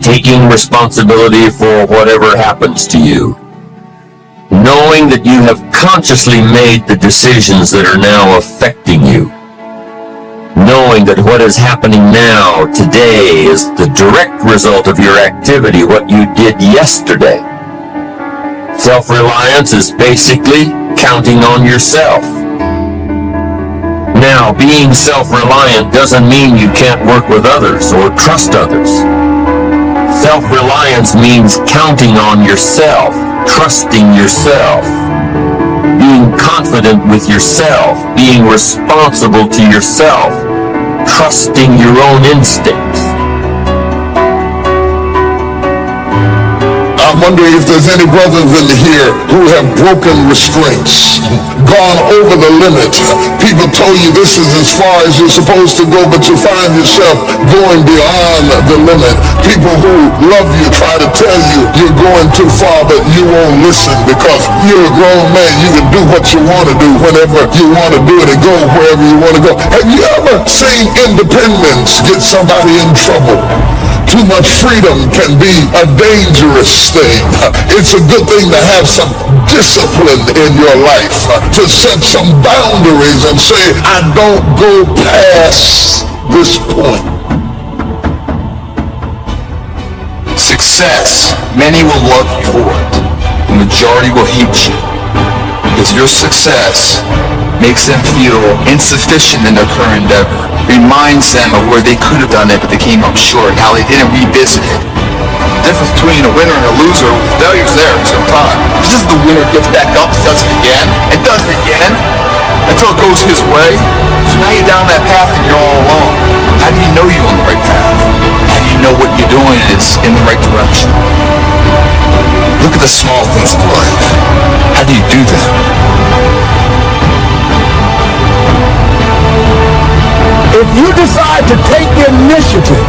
taking responsibility for whatever happens to you, knowing that you have consciously made the decisions that are now affecting you, knowing that what is happening now, today, is the direct result of your activity, what you did yesterday. Self-reliance is basically counting on yourself. Now, being self-reliant doesn't mean you can't work with others or trust others. Self-reliance means counting on yourself, trusting yourself, being confident with yourself, being responsible to yourself, trusting your own instincts. I'm wondering if there's any brothers in here who have broken restraints, gone over the limit. People told you this is as far as you're supposed to go, but you find yourself going beyond the limit. People who love you try to tell you you're going too far, but you won't listen because you're a grown man. You can do what you want to do whenever you want to do it and go wherever you want to go. Have you ever seen independence get somebody in trouble? Too much freedom can be a dangerous thing. It's a good thing to have some discipline in your life, to set some boundaries and say, I don't go past this point. Success. Many will love you for it. The majority will hate you. Because your success makes them feel insufficient in their current endeavor. Reminds them of where they could have done it, but they came up short, how they didn't revisit it. The difference between a winner and a loser, failure's there sometimes. This is the winner gets back up, does it again, and does it again, until it goes his way. So now you're down that path and you're all alone. How do you know you're on the right path? How do you know what you're doing is in the right direction? Look at the small things of life. How do you do that? If you decide to take the initiative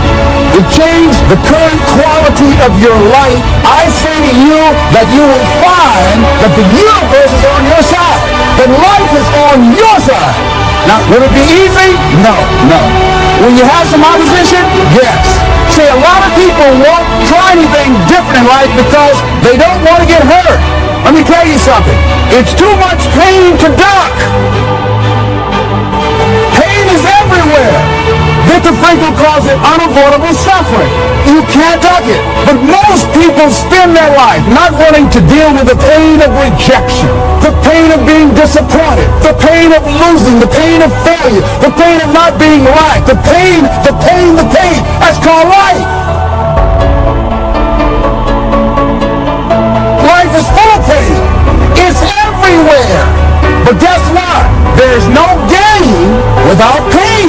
to change the current quality of your life, I say to you that you will find that the universe is on your side, that life is on your side. Now, will it be easy? No. Will you have some opposition? Yes. See, a lot of people won't try anything different in life because they don't want to get hurt. Let me tell you something. It's too much pain to duck. Pain is everywhere. Victor Frankl calls it unavoidable suffering. You can't duck it. But most people spend their life not wanting to deal with the pain of rejection, the pain of being disappointed, the pain of losing, the pain of failure, the pain of not being liked, the pain. That's called life. Life is full of pain. It's everywhere. But guess what? There's no gain without pain.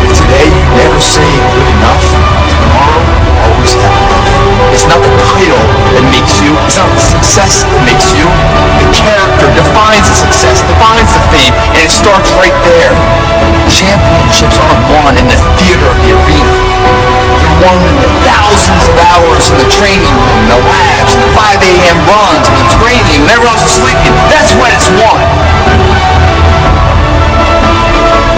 If today you never say good enough, tomorrow you always have enough. It's not the title that makes you, it's not the success that makes you. The character defines the success, defines the fame, and it starts right there. Championships aren't won in the theater of the arena. They're won in the thousands of hours in the training room, in the labs, in the 5 a.m. runs, in the training, when everyone else is sleeping. That's when it's won.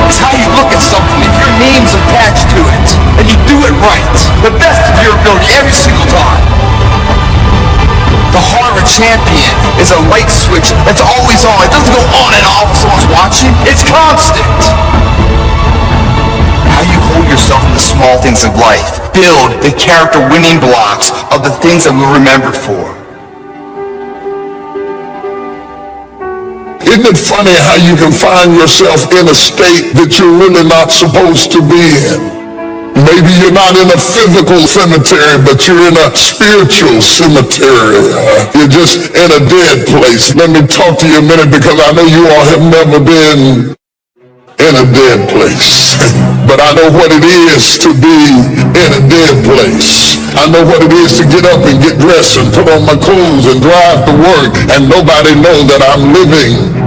It's how you look at something. If your name's attached to it, and you do it right, the best of your ability every single time. The heart of a champion is a light switch that's always on. It doesn't go on and off when someone's watching. It's constant. How you hold yourself in the small things of life. Build the character winning blocks of the things that we're remembered for. Isn't it funny how you can find yourself in a state that you're really not supposed to be in? Maybe you're not in a physical cemetery, but you're in a spiritual cemetery. You're just in a dead place. Let me talk to you a minute because I know you all have never been in a dead place. But I know what it is to be in a dead place. I know what it is to get up and get dressed and put on my clothes and drive to work and nobody know that I'm living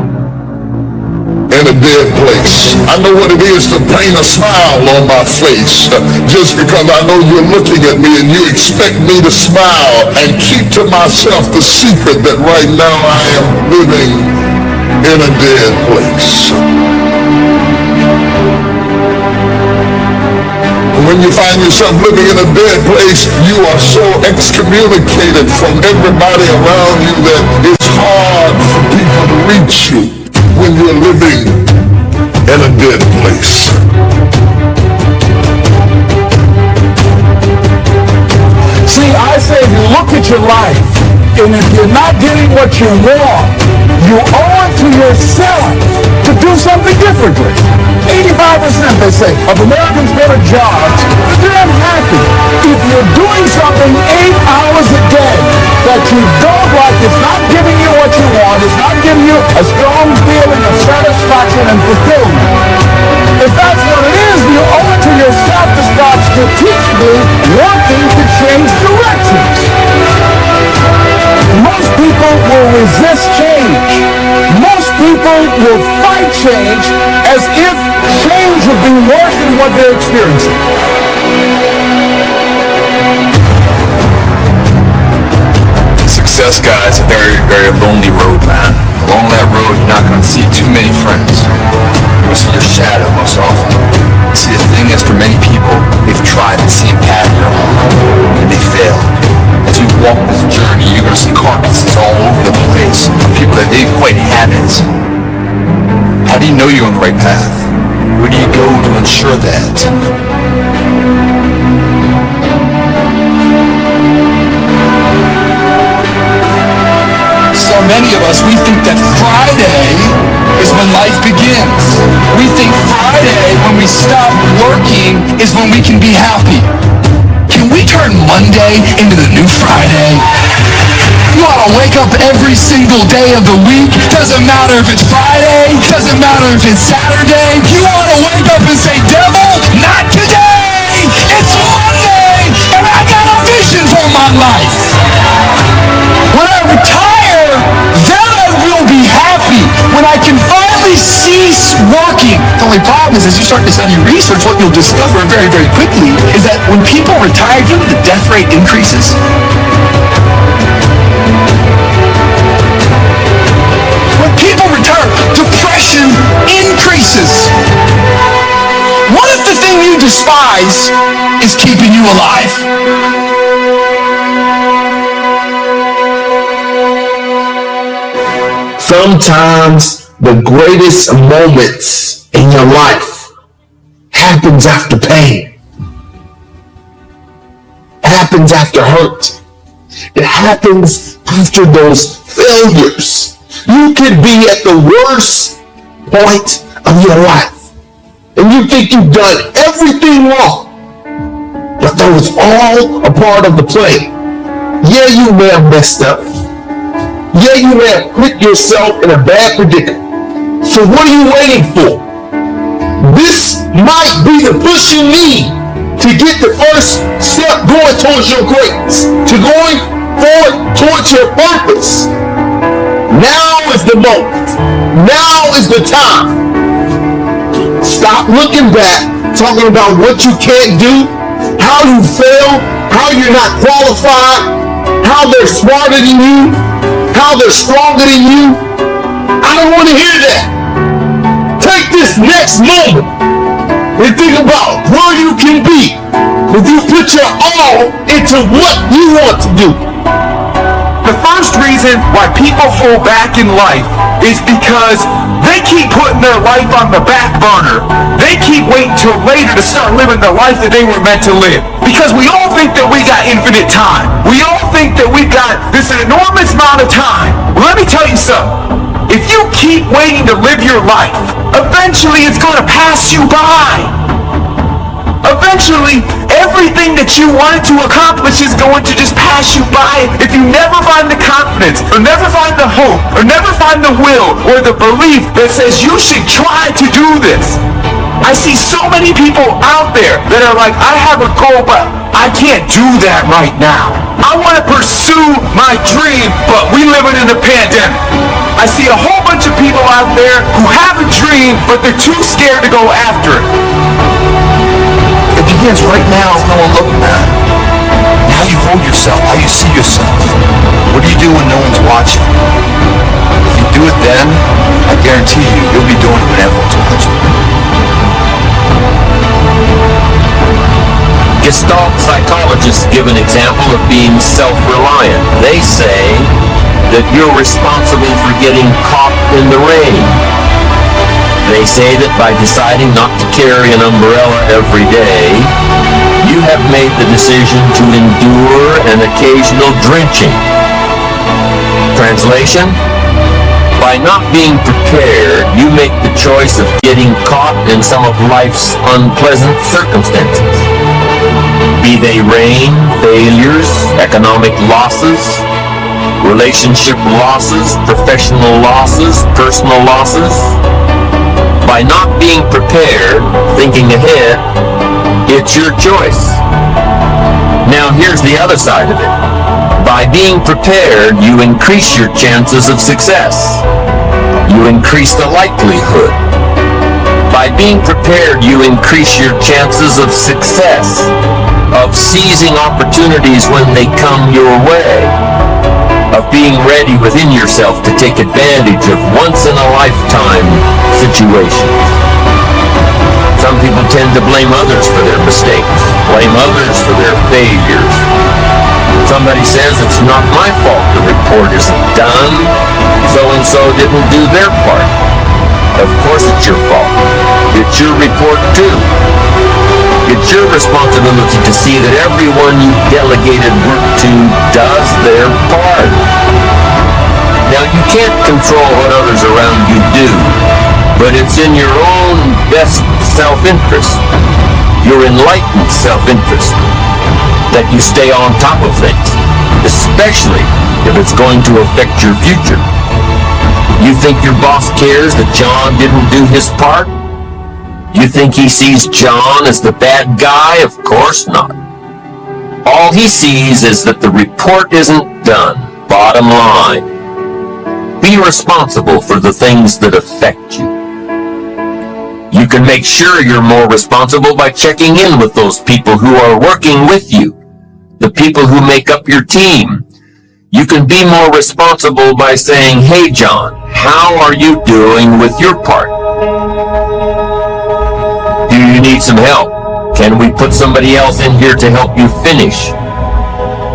in a dead place. I know what it is to paint a smile on my face just because I know you're looking at me and you expect me to smile and keep to myself the secret that right now I am living in a dead place. When you find yourself living in a dead place, you are so excommunicated from everybody around you that it's hard for people to reach you when you're living in a dead place. See, I say if you look at your life, and if you're not getting what you want, you owe it to yourself to do something differently. 85%, they say, of Americans go to jobs, but they're unhappy. If you're doing something 8 hours a day that you don't like, it's not giving you what you want, it's not giving you a strong feeling of satisfaction and fulfillment. If that's what it is, you owe it to yourself to start strategically working to change directions. Most people will resist change. Most people will fight change as if change would be worse than what they're experiencing. Success, guys, a very, very lonely road, man. Along that road, you're not going to see too many friends. You'll see your shadow most often. See, the thing is, for many people, they've tried the same path you're on, and they failed. As you walk this journey, you're going to see carcasses all over the place of people that didn't quite have it. How do you know you're on the right path? Where do you go to ensure that? So many of us, we think that Friday is when life begins. We think Friday, when we stop working, is when we can be happy. Can we turn Monday into the new Friday? You ought to wake up every single day of the week. Doesn't matter if it's Friday, doesn't matter if it's Saturday. You ought to wake up and say, devil, not today! It's Monday, and I got a vision for my life. When I retire, then I will be happy. When I can finally cease working. The only problem is, as you start to study research, what you'll discover very, very quickly is that when people retire, you know the death rate increases? When people retire, depression increases. What if the thing you despise is keeping you alive? Sometimes the greatest moments in your life happens after pain. Happens after hurt. It happens after those failures. You could be at the worst point of your life, and you think you've done everything wrong, but that was all a part of the plan. Yeah, you may have messed up. Yeah, you may have put yourself in a bad predicament. So what are you waiting for? This might be the push you need to get the first step going towards your greatness, to going forward towards your purpose. Now is the moment. Now is the time. Stop looking back, talking about what you can't do, how you failed, how you're not qualified, how they're smarter than you, how they're stronger than you. I don't want to hear that. Take this next moment and think about where you can be if you put your all into what you want to do. The first reason why people hold back in life is because they keep putting their life on the back burner. They keep waiting till later to start living the life that they were meant to live. Because we all think that we got infinite time. We all think that we've got this enormous amount of time. Well, let me tell you something. If you keep waiting to live your life, eventually it's going to pass you by. Eventually, everything that you wanted to accomplish is going to just pass you by if you never find the confidence, or never find the hope, or never find the will, or the belief that says you should try to do this. I see so many people out there that are like, I have a goal, but I can't do that right now. I want to pursue my dream, but we living in a pandemic. I see a whole bunch of people out there who have a dream, but they're too scared to go after it. It begins right now with no one looking at. how you hold yourself, how you see yourself. What do you do when no one's watching? If you do it then, I guarantee you, you'll be doing it when everyone's watching. Gestalt psychologists give an example of being self-reliant. They say that you're responsible for getting caught in the rain. They say that by deciding not to carry an umbrella every day, you have made the decision to endure an occasional drenching. Translation: by not being prepared, you make the choice of getting caught in some of life's unpleasant circumstances. Be they rain, failures, economic losses, relationship losses, professional losses, personal losses. By not being prepared, thinking ahead, it's your choice. Now here's the other side of it. By being prepared, you increase your chances of success. You increase the likelihood. By being prepared, you increase your chances of success, of seizing opportunities when they come your way, of being ready within yourself to take advantage of once-in-a-lifetime situations. Some people tend to blame others for their mistakes, blame others for their failures. Somebody says, it's not my fault the report isn't done, so-and-so didn't do their part. Of course it's your fault. It's your report too. It's your responsibility to see that everyone you delegated work to does their part. Now, you can't control what others around you do, but it's in your own best self-interest, your enlightened self-interest, that you stay on top of things, especially if it's going to affect your future. You think your boss cares that John didn't do his part? You think he sees John as the bad guy? Of course not. All he sees is that the report isn't done. Bottom line. Be responsible for the things that affect you. You can make sure you're more responsible by checking in with those people who are working with you, the people who make up your team. You can be more responsible by saying, hey John, how are you doing with your part? Do you need some help? Can we put somebody else in here to help you finish?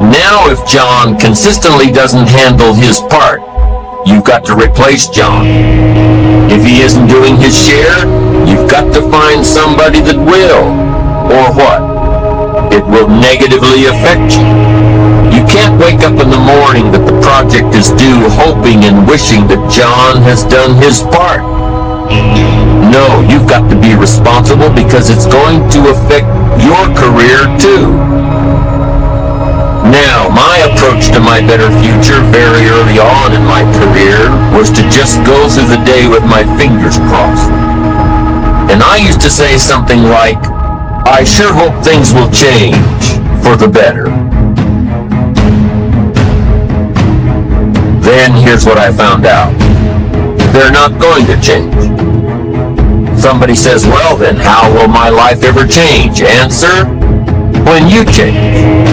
Now if John consistently doesn't handle his part, you've got to replace John. If he isn't doing his share, you've got to find somebody that will. Or what? It will negatively affect you. You can't wake up in the morning that the project is due hoping and wishing that John has done his part. No, you've got to be responsible because it's going to affect your career too. Now, my approach to my better future very early on in my career was to just go through the day with my fingers crossed. And I used to say something like, I sure hope things will change for the better. Then here's what I found out. They're not going to change. Somebody says, well then, how will my life ever change? Answer, when you change.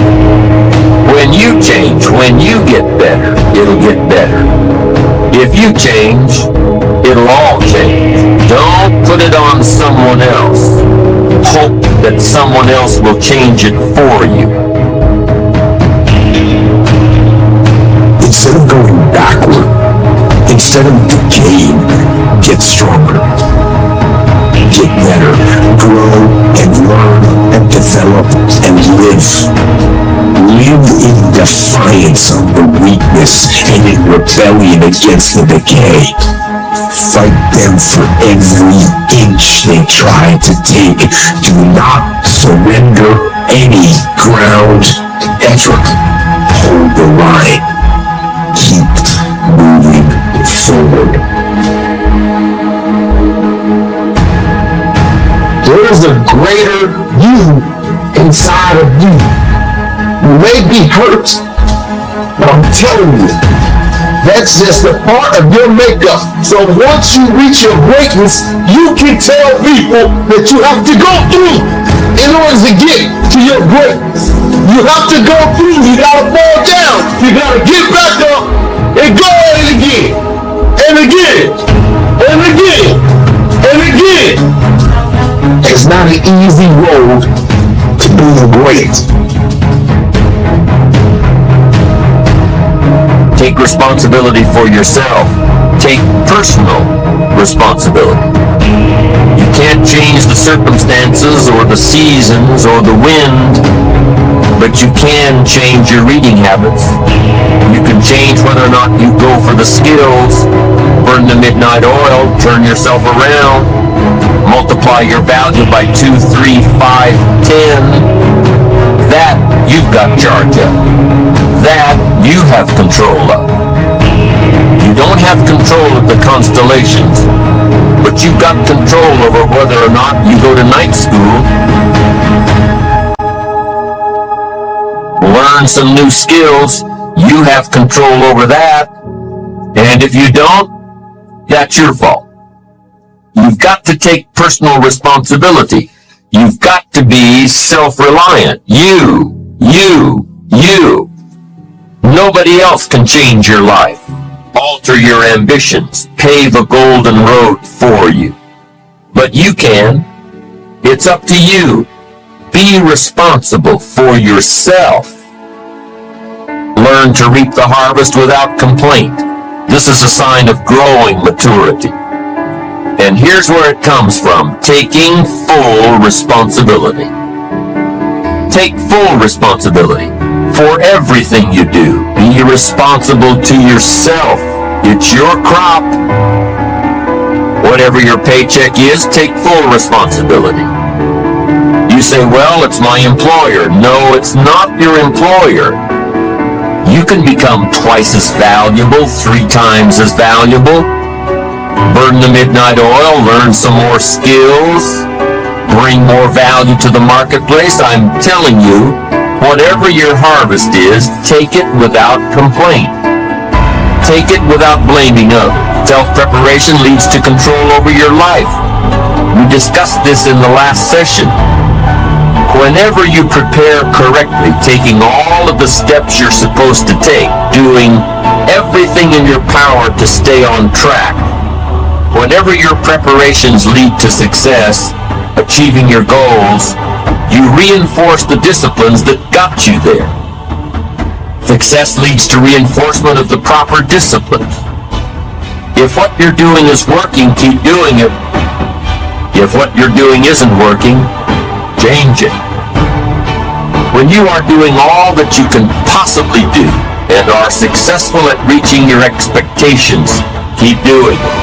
When you change, when you get better, it'll get better. If you change, it'll all change. Don't put it on someone else. Hope that someone else will change it for you. Instead of going backward, instead of decaying, get stronger. Get better, grow and learn and develop and live. Live in defiance of the weakness and in rebellion against the decay. Fight them for every inch they try to take. Do not surrender any ground ever. Hold the line. Keep moving forward. There is a greater you inside of you. You may be hurt, but I'm telling you, that's just a part of your makeup. So once you reach your greatness, you can tell people that you have to go through in order to get to your greatness. You have to go through. You gotta fall down. You gotta get back up and go at it again. And again. And again. And again. It's not an easy road to being great. Take responsibility for yourself. Take personal responsibility. You can't change the circumstances or the seasons or the wind, but you can change your reading habits. You can change whether or not you go for the skills, burn the midnight oil, turn yourself around, multiply your value by 2, 3, 5, 10. That you've got charge of. That you have control of. You don't have control of the constellations, but you've got control over whether or not you go to night school, learn some new skills. You have control over that. And if you don't, that's your fault. You've got to take personal responsibility. You've got to be self-reliant. You. Nobody else can change your life, alter your ambitions, pave a golden road for you. But you can. It's up to you. Be responsible for yourself. Learn to reap the harvest without complaint. This is a sign of growing maturity. And here's where it comes from: taking full responsibility. Take full responsibility for everything you do. Be responsible to yourself. It's your crop. Whatever your paycheck is, take full responsibility. You say, well, it's my employer. No, it's not your employer. You can become twice as valuable, 3 times as valuable. Burn the midnight oil, learn some more skills, bring more value to the marketplace. I'm telling you, whatever your harvest is, take it without complaint. Take it without blaming others. Self-preparation leads to control over your life. We discussed this in the last session. Whenever you prepare correctly, taking all of the steps you're supposed to take, doing everything in your power to stay on track, whenever your preparations lead to success, achieving your goals, you reinforce the disciplines that got you there. Success leads to reinforcement of the proper disciplines. If what you're doing is working, keep doing it. If what you're doing isn't working, change it. When you are doing all that you can possibly do and are successful at reaching your expectations, keep doing it.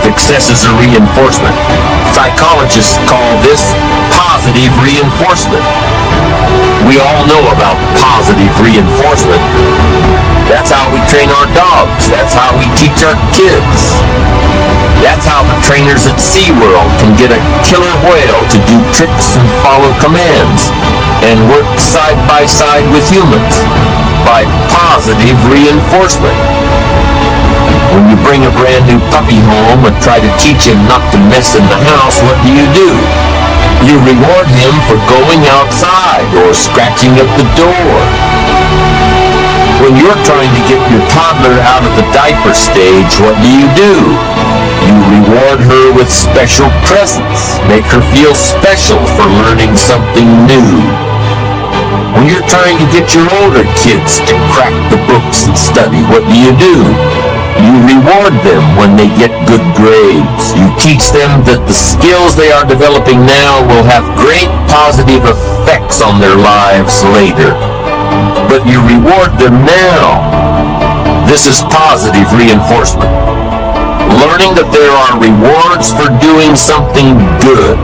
Success is a reinforcement. Psychologists call this positive reinforcement. We all know about positive reinforcement. That's how we train our dogs. That's how we teach our kids. That's how the trainers at SeaWorld can get a killer whale to do tricks and follow commands and work side by side with humans by positive reinforcement. When you bring a brand new puppy home and try to teach him not to mess in the house, what do? You reward him for going outside or scratching at the door. When you're trying to get your toddler out of the diaper stage, what do? You reward her with special presents. Make her feel special for learning something new. When you're trying to get your older kids to crack the books and study, what do? You reward them when they get good grades. You teach them that the skills they are developing now will have great positive effects on their lives later. But you reward them now. This is positive reinforcement. Learning that there are rewards for doing something good,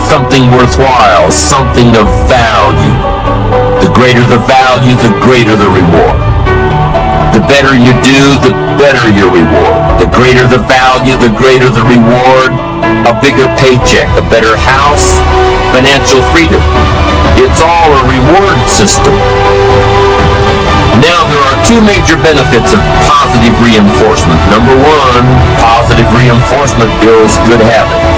something worthwhile, something of value. The greater the value, the greater the reward. The better you do, the better your reward. The greater the value, the greater the reward. A bigger paycheck, a better house, financial freedom. It's all a reward system. Now, there are 2 major benefits of positive reinforcement. Number 1, positive reinforcement builds good habits.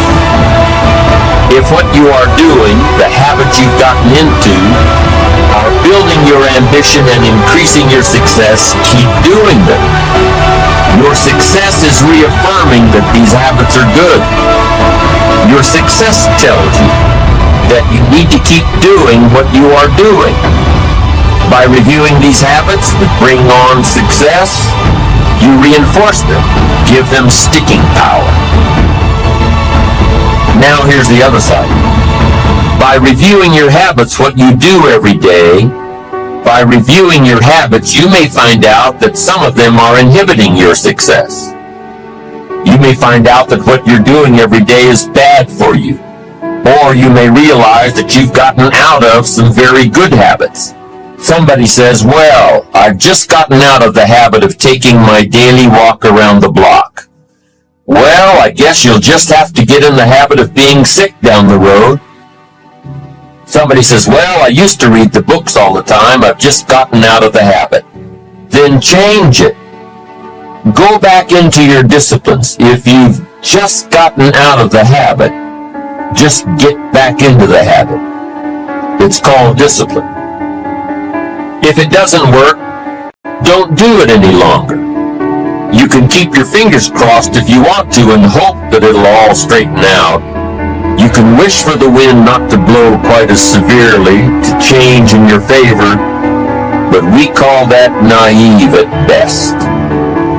If what you are doing, the habits you've gotten into, building your ambition and increasing your success, keep doing them. Your success is reaffirming that these habits are good. Your success tells you that you need to keep doing what you are doing. By reviewing these habits that bring on success, you reinforce them, give them sticking power. Now here's the other side. By reviewing your habits, what you do every day, by reviewing your habits, you may find out that some of them are inhibiting your success. You may find out that what you're doing every day is bad for you. Or you may realize that you've gotten out of some very good habits. Somebody says, well, I've just gotten out of the habit of taking my daily walk around the block. Well, I guess you'll just have to get in the habit of being sick down the road. Somebody says, well, I used to read the books all the time. I've just gotten out of the habit. Then change it. Go back into your disciplines. If you've just gotten out of the habit, just get back into the habit. It's called discipline. If it doesn't work, don't do it any longer. You can keep your fingers crossed if you want to and hope that it'll all straighten out. You can wish for the wind not to blow quite as severely, to change in your favor, but we call that naive at best.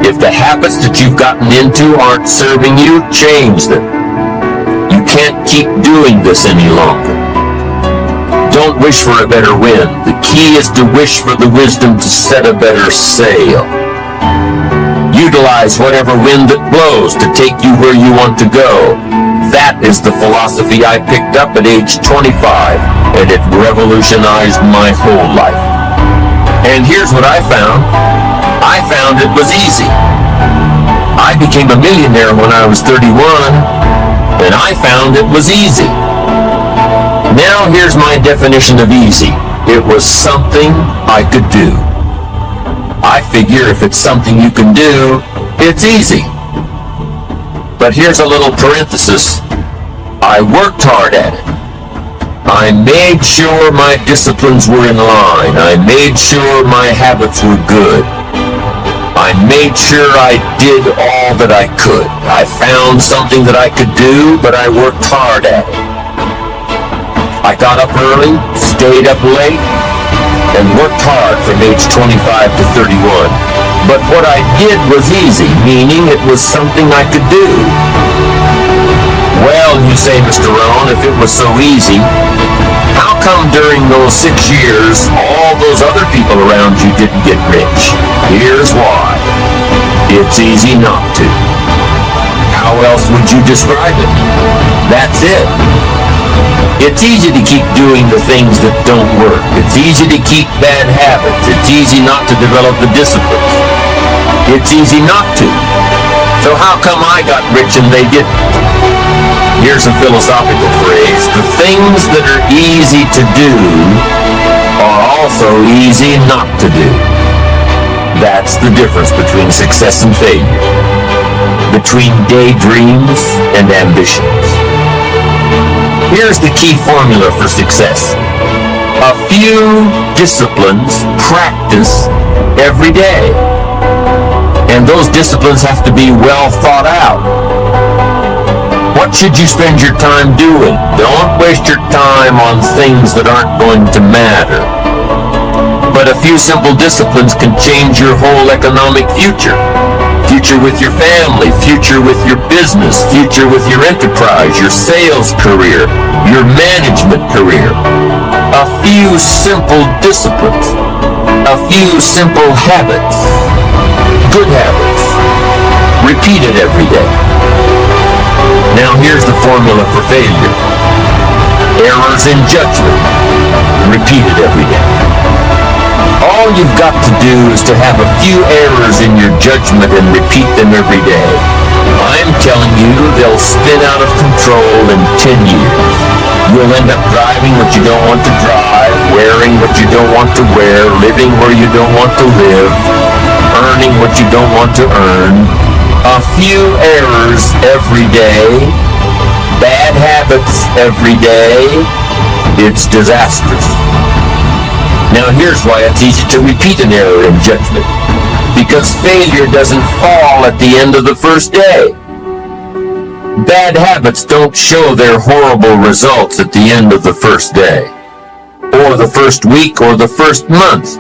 If the habits that you've gotten into aren't serving you, change them. You can't keep doing this any longer. Don't wish for a better wind. The key is to wish for the wisdom to set a better sail. Utilize whatever wind that blows to take you where you want to go. That is the philosophy I picked up at age 25, and it revolutionized my whole life. And here's what I found. I found it was easy. I became a millionaire when I was 31, and I found it was easy. Now here's my definition of easy. It was something I could do. I figure if it's something you can do, it's easy. But here's a little parenthesis. I worked hard at it. I made sure my disciplines were in line. I made sure my habits were good. I made sure I did all that I could. I found something that I could do, but I worked hard at it. I got up early, stayed up late, and worked hard from age 25 to 31. But what I did was easy, meaning it was something I could do. Well, you say, Mr. Rohn, if it was so easy, how come during those 6 years, all those other people around you didn't get rich? Here's why. It's easy not to. How else would you describe it? That's it. It's easy to keep doing the things that don't work. It's easy to keep bad habits. It's easy not to develop the disciplines. It's easy not to. So how come I got rich and they didn't? Here's a philosophical phrase. The things that are easy to do are also easy not to do. That's the difference between success and failure. Between daydreams and ambitions. Here's the key formula for success. A few disciplines practice every day. And those disciplines have to be well thought out. What should you spend your time doing? Don't waste your time on things that aren't going to matter. But a few simple disciplines can change your whole economic future. Future with your family, future with your business, future with your enterprise, your sales career, your management career. A few simple disciplines, a few simple habits, good habits, repeated every day. Now here's the formula for failure. Errors in judgment, repeated every day. All you've got to do is to have a few errors in your judgment and repeat them every day. I'm telling you, they'll spin out of control in 10 years. You'll end up driving what you don't want to drive, wearing what you don't want to wear, living where you don't want to live, earning what you don't want to earn. A few errors every day, bad habits every day, it's disastrous. Now here's why it's easy to repeat an error in judgment. Because failure doesn't fall at the end of the first day. Bad habits don't show their horrible results at the end of the first day, or the first week, or the first month.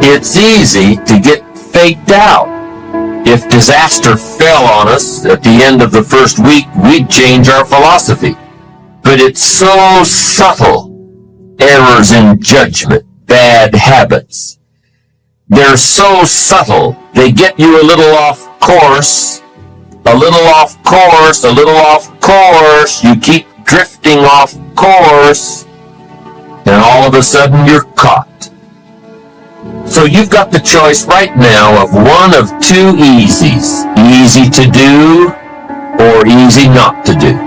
It's easy to get faked out. If disaster fell on us at the end of the first week, we'd change our philosophy. But it's so subtle. Errors in judgment, bad habits. They're so subtle, they get you a little off course, a little off course, a little off course. You keep drifting off course, and all of a sudden you're caught. So you've got the choice right now of one of two easies. Easy to do or easy not to do.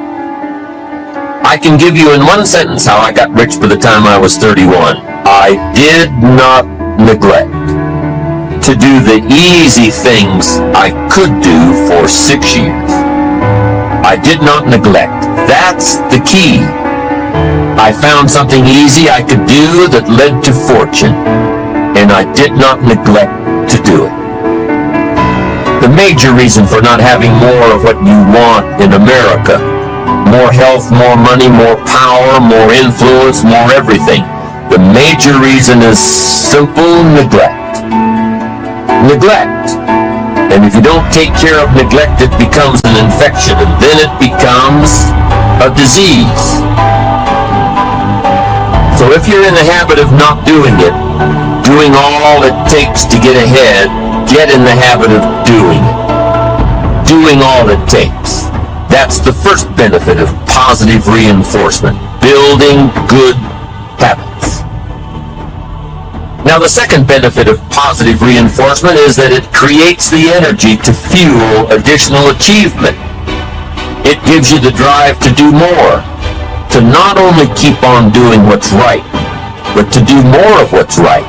I can give you in one sentence how I got rich by the time I was 31. I did not neglect to do the easy things I could do for 6 years. I did not neglect. That's the key. I found something easy I could do that led to fortune, and I did not neglect to do it. The major reason for not having more of what you want in America, more health, more money, more power, more influence, more everything, the major reason is simple neglect. Neglect. And if you don't take care of neglect, it becomes an infection, and then it becomes a disease. So if you're in the habit of not doing it, doing all it takes to get ahead, get in the habit of doing it. Doing all it takes. That's the first benefit of positive reinforcement. Building good habits. Now the second benefit of positive reinforcement is that it creates the energy to fuel additional achievement. It gives you the drive to do more, to not only keep on doing what's right, but to do more of what's right.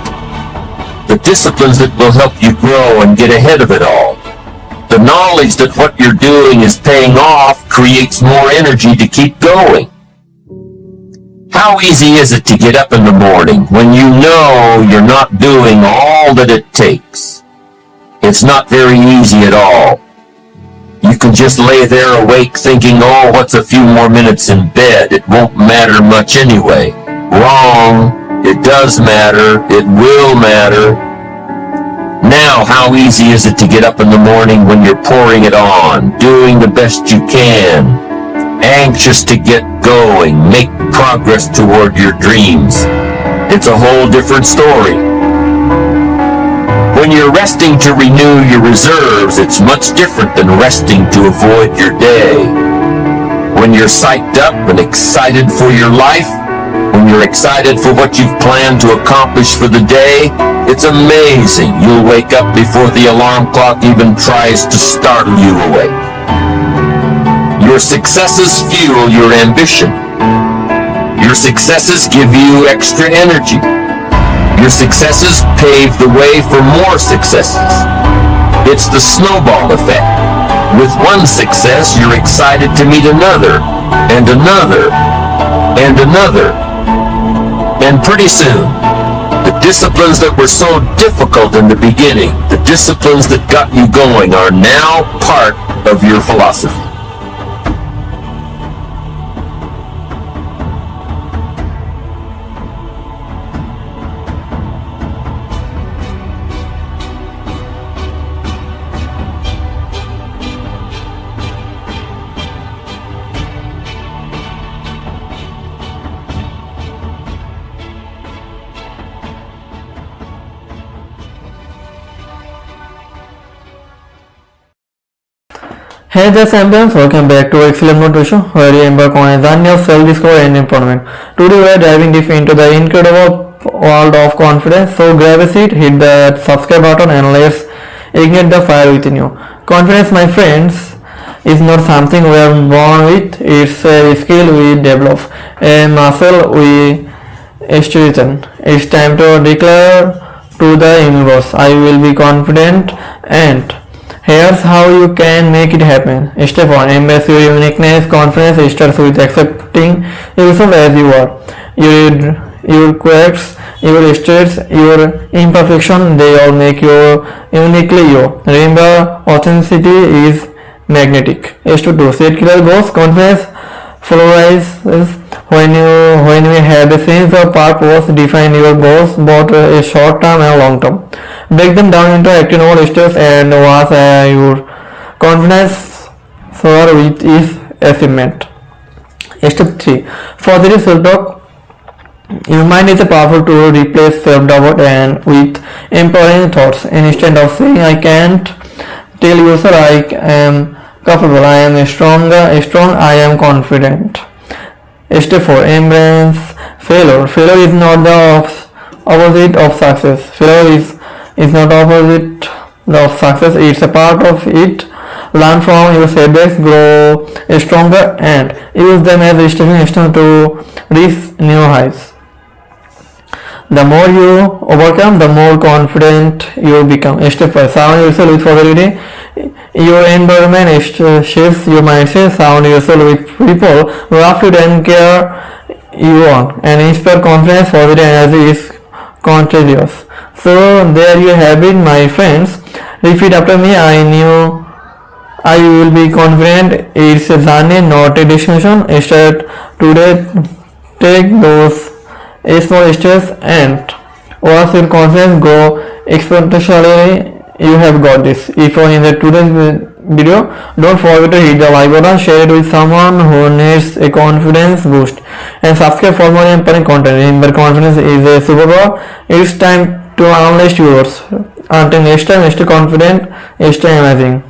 The disciplines that will help you grow and get ahead of it all. The knowledge that what you're doing is paying off creates more energy to keep going. How easy is it to get up in the morning when you know you're not doing all that it takes? It's not very easy at all. You can just lay there awake thinking, oh, what's a few more minutes in bed? It won't matter much anyway. Wrong. It does matter. It will matter. Now, how easy is it to get up in the morning when you're pouring it on, doing the best you can, anxious to get going, make progress toward your dreams? It's a whole different story. When you're resting to renew your reserves, it's much different than resting to avoid your day. When you're psyched up and excited for your life, when you're excited for what you've planned to accomplish for the day, it's amazing. You'll wake up before the alarm clock even tries to startle you awake. Your successes fuel your ambition. Your successes give you extra energy. Your successes pave the way for more successes. It's the snowball effect. With one success, you're excited to meet another, and another, and another. And pretty soon, the disciplines that were so difficult in the beginning, the disciplines that got you going, are now part of your philosophy. Hey there champions, welcome back to Excellent Motivation, where we embark on a journey of self-discovery and empowerment. Today we are diving deep into the incredible world of confidence, so grab a seat, hit that subscribe button and let's ignite the fire within you. Confidence, my friends, is not something we are born with, it's a skill we develop, a muscle we strengthen. It's time to declare to the universe, I will be confident, and here's how you can make it happen. Step 1. Embrace your uniqueness. Confidence starts with accepting yourself as you are. your quirks, your states, your imperfection, they all make you uniquely you. Remember, authenticity is magnetic. S2 set clear goals. Confidence flourishes when you have a sense of purpose. Define your goals both a short term and long term. Break them down into actionable steps and watch your confidence soar with each achievement. Step 3. Positive self-talk. Your mind is a powerful tool to replace self-doubt and with empowering thoughts. Instead of saying I can't, tell yourself I am capable, I am strong, I am confident. Step 4. Embrace failure. Failure is not the opposite of success. Failure is not opposite of success, it's a part of it. Learn from your setbacks, grow stronger, and use them as a stepping stone to reach new heights. The more you overcome, the more confident you become. Step 5. Surround yourself with positivity. Your environment shapes your mindset. Surround yourself with people who uplift and care you on, and inspire confidence. Positive energy is contagious. So there you have it, my friends. Repeat after me. I knew I will be confident. It's a journey, not a destination. Start today. Take those small steps and watch your confidence grow exponentially. You have got this. If you enjoyed today's video, don't forget to hit the like button, share it with someone who needs a confidence boost, and subscribe for more empowering content. Remember, confidence is a superpower. It's time to unleash yours. Until next time, stay confident, stay amazing.